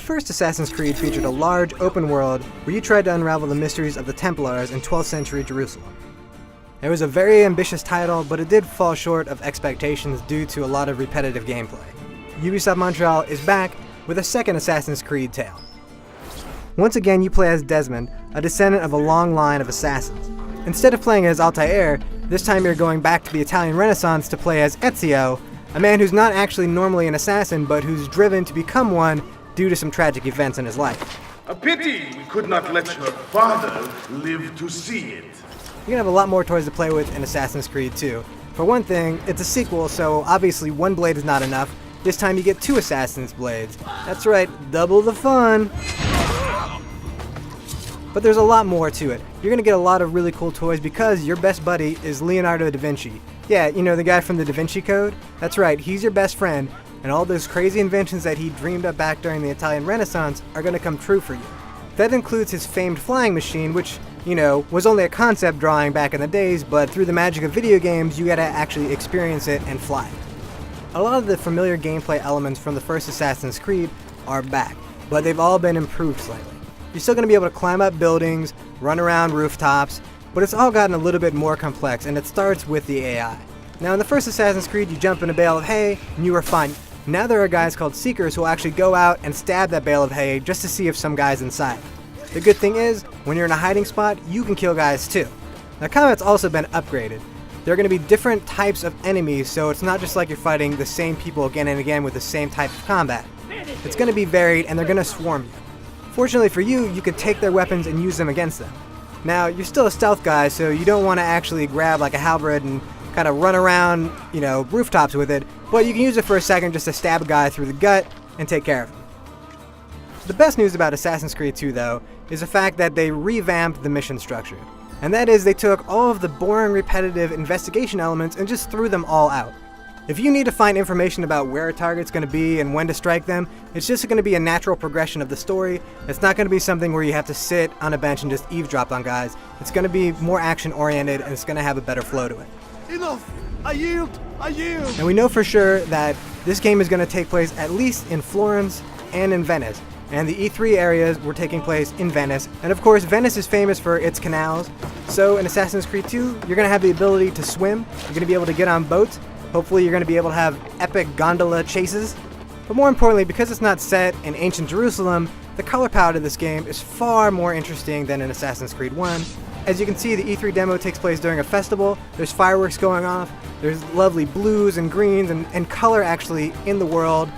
first Assassin's Creed featured a large, open world where you tried to unravel the mysteries of the Templars in 12th century Jerusalem. It was a very ambitious title, but it did fall short of expectations due to a lot of repetitive gameplay. Ubisoft Montreal is back with a second Assassin's Creed tale. Once again, you play as Desmond, a descendant of a long line of assassins. Instead of playing as Altair, this time you're going back to the Italian Renaissance to play as Ezio, a man who's not actually normally an assassin, but who's driven to become one due to some tragic events in his life. A pity we could not let your father live to see it. You're gonna have a lot more toys to play with in Assassin's Creed 2. For one thing, it's a sequel, so obviously one blade is not enough. This time you get 2 Assassin's blades. That's right, double the fun! But there's a lot more to it. You're gonna get a lot of really cool toys because your best buddy is Leonardo da Vinci. Yeah, you know, the guy from the Da Vinci Code? That's right, he's your best friend, and all those crazy inventions that he dreamed up back during the Italian Renaissance are gonna come true for you. That includes his famed flying machine, which, you know, was only a concept drawing back in the days, but through the magic of video games, you gotta actually experience it and fly it. A lot of the familiar gameplay elements from the first Assassin's Creed are back, but they've all been improved slightly. You're still gonna be able to climb up buildings, run around rooftops, but it's all gotten a little bit more complex, and it starts with the AI. Now in the first Assassin's Creed, you jump in a bale of hay, and you were fine. Now there are guys called Seekers who will actually go out and stab that bale of hay just to see if some guy's inside. The good thing is, when you're in a hiding spot, you can kill guys too. Now combat's also been upgraded. There are going to be different types of enemies, so it's not just like you're fighting the same people again and again with the same type of combat. It's going to be varied, and they're going to swarm you. Fortunately for you, you can take their weapons and use them against them. Now, you're still a stealth guy, so you don't want to actually grab like a halberd and kind of run around, you know, rooftops with it, but you can use it for a second just to stab a guy through the gut and take care of him. The best news about Assassin's Creed 2, though, is the fact that they revamped the mission structure. And that is, they took all of the boring, repetitive investigation elements and just threw them all out. If you need to find information about where a target's going to be and when to strike them, it's just going to be a natural progression of the story. It's not going to be something where you have to sit on a bench and just eavesdrop on guys. It's going to be more action-oriented, and it's going to have a better flow to it. Enough! I yield! I yield! And we know for sure that this game is going to take place at least in Florence and in Venice. And the E3 areas were taking place in Venice. And of course, Venice is famous for its canals. So in Assassin's Creed 2, you're going to have the ability to swim. You're going to be able to get on boats. Hopefully you're going to be able to have epic gondola chases. But more importantly, because it's not set in ancient Jerusalem, the color palette of this game is far more interesting than in Assassin's Creed 1. As you can see, the E3 demo takes place during a festival. There's fireworks going off. There's lovely blues and greens and color actually in the world.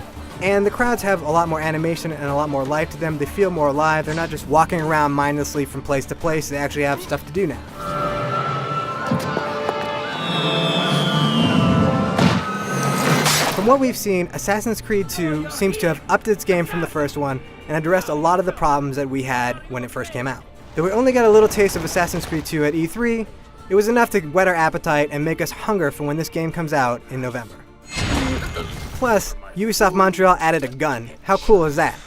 And the crowds have a lot more animation and a lot more life to them. They feel more alive. They're not just walking around mindlessly from place to place. They actually have stuff to do now. From what we've seen, Assassin's Creed 2 seems to have upped its game from the first one and addressed a lot of the problems that we had when it first came out. Though we only got a little taste of Assassin's Creed 2 at E3, it was enough to whet our appetite and make us hunger for when this game comes out in November. Plus, Ubisoft Montreal added a gun. How cool is that?